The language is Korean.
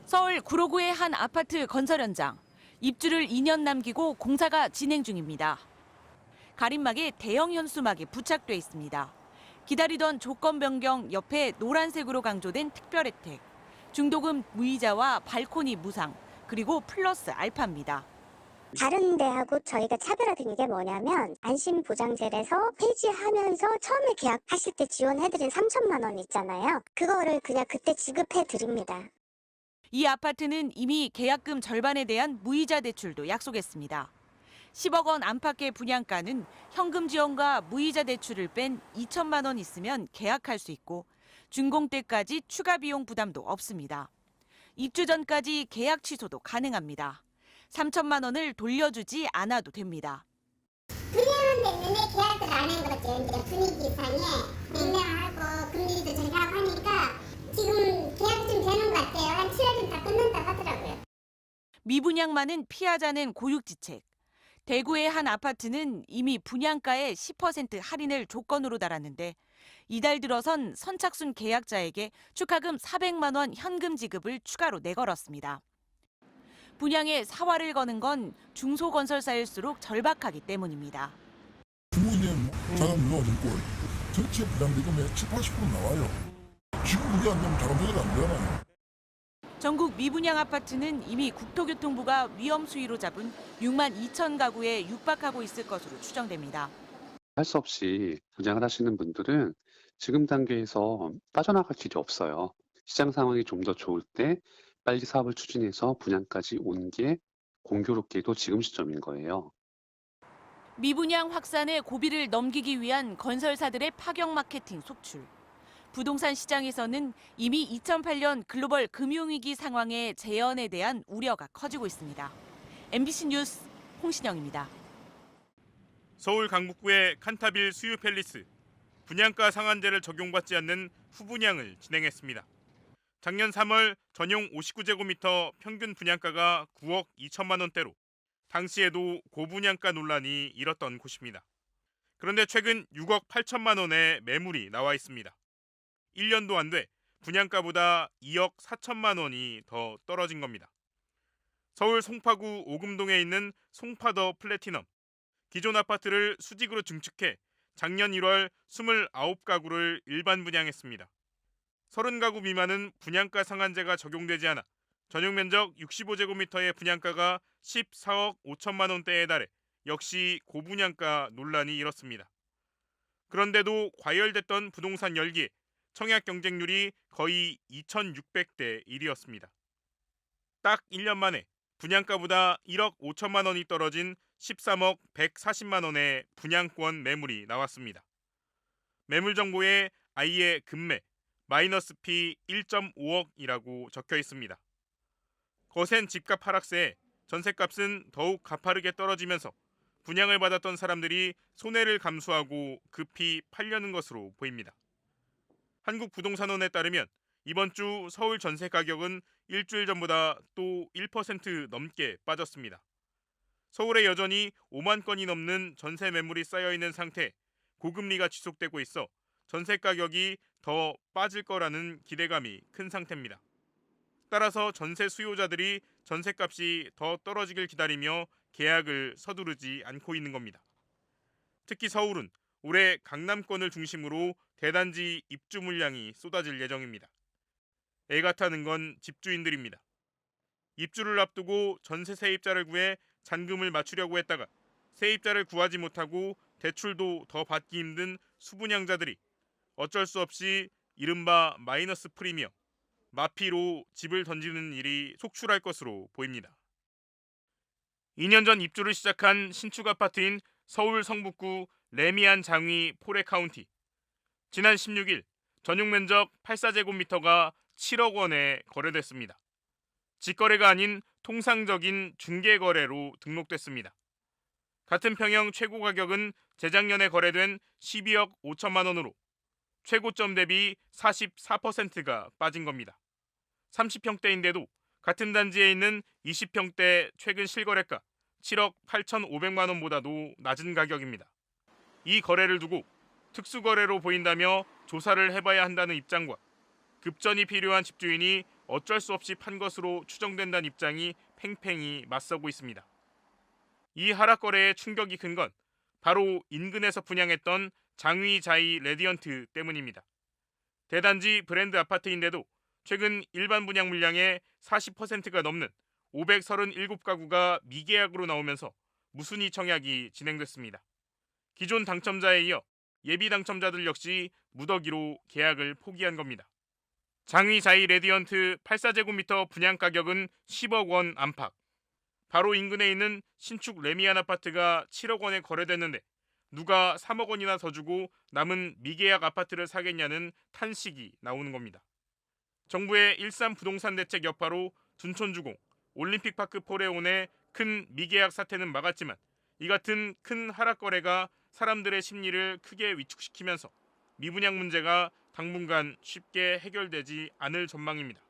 서울 구로구의 한 아파트 건설 현장. 입주를 2년 남기고 공사가 진행 중입니다. 가림막에 대형 현수막이 부착돼 있습니다. 기다리던 조건 변경 옆에 노란색으로 강조된 특별 혜택. 중도금 무이자와 발코니 무상, 그리고 플러스 알파입니다. 다른 데하고 저희가 차별화된 게 뭐냐면 안심보장제에서 폐지하면서 처음에 계약하실 때 지원해드린 3천만 원 있잖아요. 그거를 그냥 그때 지급해드립니다. 이 아파트는 이미 계약금 절반에 대한 무이자 대출도 약속했습니다. 10억 원 안팎의 분양가는 현금 지원과 무이자 대출을 뺀 2천만 원 있으면 계약할 수 있고 준공 때까지 추가 비용 부담도 없습니다. 입주 전까지 계약 취소도 가능합니다. 3천만 원을 돌려주지 않아도 됩니다. 분양됐는데 계약을 안 한 거죠. 이제 분위기상에 냉정하고 금리도 절감하니까 지금 계약이 좀 되는 것 같아요. 한 7월이면 다 끝난다고 하더라고요. 미분양 많은 피하자는 고육지책. 대구의 한 아파트는 이미 분양가의 10% 할인을 조건으로 달았는데 이달 들어선 선착순 계약자에게 축하금 400만 원 현금 지급을 추가로 내걸었습니다. 분양에 사활을 거는 건 중소건설사일수록 절박하기 때문입니다. 부모님 자산유동화 정권 전체 부담비금의 70~80% 나와요. 지금 그게 안 되면 자금조달이 안 되잖아요. 전국 미분양 아파트는 이미 국토교통부가 위험 수위로 잡은 6만 2천 가구에 육박하고 있을 것으로 추정됩니다. 할 수 없이 분양을 하시는 분들은 지금 단계에서 빠져나갈 길이 없어요. 시장 상황이 좀 더 좋을 때 빨리 사업을 추진해서 분양까지 온 게 공교롭게도 지금 시점인 거예요. 미분양 확산의 고비를 넘기기 위한 건설사들의 파격 마케팅 속출. 부동산 시장에서는 이미 2008년 글로벌 금융위기 상황의 재현에 대한 우려가 커지고 있습니다. MBC 뉴스 홍신영입니다. 서울 강북구의 칸타빌 수유 팰리스. 분양가 상한제를 적용받지 않는 후분양을 진행했습니다. 작년 3월 전용 59제곱미터 평균 분양가가 9억 2천만 원대로 당시에도 고분양가 논란이 일었던 곳입니다. 그런데 최근 6억 8천만 원의 매물이 나와 있습니다. 1년도 안 돼 분양가보다 2억 4천만 원이 더 떨어진 겁니다. 서울 송파구 오금동에 있는 송파더 플래티넘. 기존 아파트를 수직으로 증축해 작년 1월 29가구를 일반 분양했습니다. 30가구 미만은 분양가 상한제가 적용되지 않아 전용 면적 65제곱미터의 분양가가 14억 5천만 원대에 달해 역시 고분양가 논란이 일었습니다. 그런데도 과열됐던 부동산 열기에 청약 경쟁률이 거의 2,600대 1이었습니다. 딱 1년 만에 분양가보다 1억 5천만 원이 떨어진 13억 140만 원의 분양권 매물이 나왔습니다. 매물 정보에 아예 금매, 마이너스 피 1.5억이라고 적혀 있습니다. 거센 집값 하락세에 전셋값은 더욱 가파르게 떨어지면서 분양을 받았던 사람들이 손해를 감수하고 급히 팔려는 것으로 보입니다. 한국부동산원에 따르면 이번 주 서울 전세 가격은 일주일 전보다 또 1% 넘게 빠졌습니다. 서울에 여전히 5만 건이 넘는 전세 매물이 쌓여있는 상태에 고금리가 지속되고 있어 전세 가격이 더 빠질 거라는 기대감이 큰 상태입니다. 따라서 전세 수요자들이 전세값이 더 떨어지길 기다리며 계약을 서두르지 않고 있는 겁니다. 특히 서울은 올해 강남권을 중심으로 대단지 입주 물량이 쏟아질 예정입니다. 애가 타는 건 집주인들입니다. 입주를 앞두고 전세 세입자를 구해 잔금을 맞추려고 했다가 세입자를 구하지 못하고 대출도 더 받기 힘든 수분양자들이 어쩔 수 없이 이른바 마이너스 프리미엄, 마피로 집을 던지는 일이 속출할 것으로 보입니다. 2년 전 입주를 시작한 신축 아파트인 서울 성북구 레미안 장위 포레카운티. 지난 16일 전용 면적 84제곱미터가 7억 원에 거래됐습니다. 직거래가 아닌 통상적인 중개거래로 등록됐습니다. 같은 평형 최고 가격은 재작년에 거래된 12억 5천만 원으로 최고점 대비 44%가 빠진 겁니다. 30평대인데도 같은 단지에 있는 20평대 최근 실거래가 7억 8,500만 원보다도 낮은 가격입니다. 이 거래를 두고 특수거래로 보인다며 조사를 해봐야 한다는 입장과 급전이 필요한 집주인이 어쩔 수 없이 판 것으로 추정된다는 입장이 팽팽히 맞서고 있습니다. 이 하락 거래에 충격이 큰 건 바로 인근에서 분양했던 장위자이 레디언트 때문입니다. 대단지 브랜드 아파트인데도 최근 일반 분양 물량의 40%가 넘는 537가구가 미계약으로 나오면서 무순위 청약이 진행됐습니다. 기존 당첨자에 이어 예비 당첨자들 역시 무더기로 계약을 포기한 겁니다. 장위자이 레디언트 84제곱미터 분양 가격은 10억 원 안팎. 바로 인근에 있는 신축 레미안 아파트가 7억 원에 거래됐는데 누가 3억 원이나 더 주고 남은 미계약 아파트를 사겠냐는 탄식이 나오는 겁니다. 정부의 일산 부동산 대책 여파로 둔촌주공, 올림픽파크 포레온의 큰 미계약 사태는 막았지만 이 같은 큰 하락 거래가 사람들의 심리를 크게 위축시키면서 미분양 문제가 당분간 쉽게 해결되지 않을 전망입니다.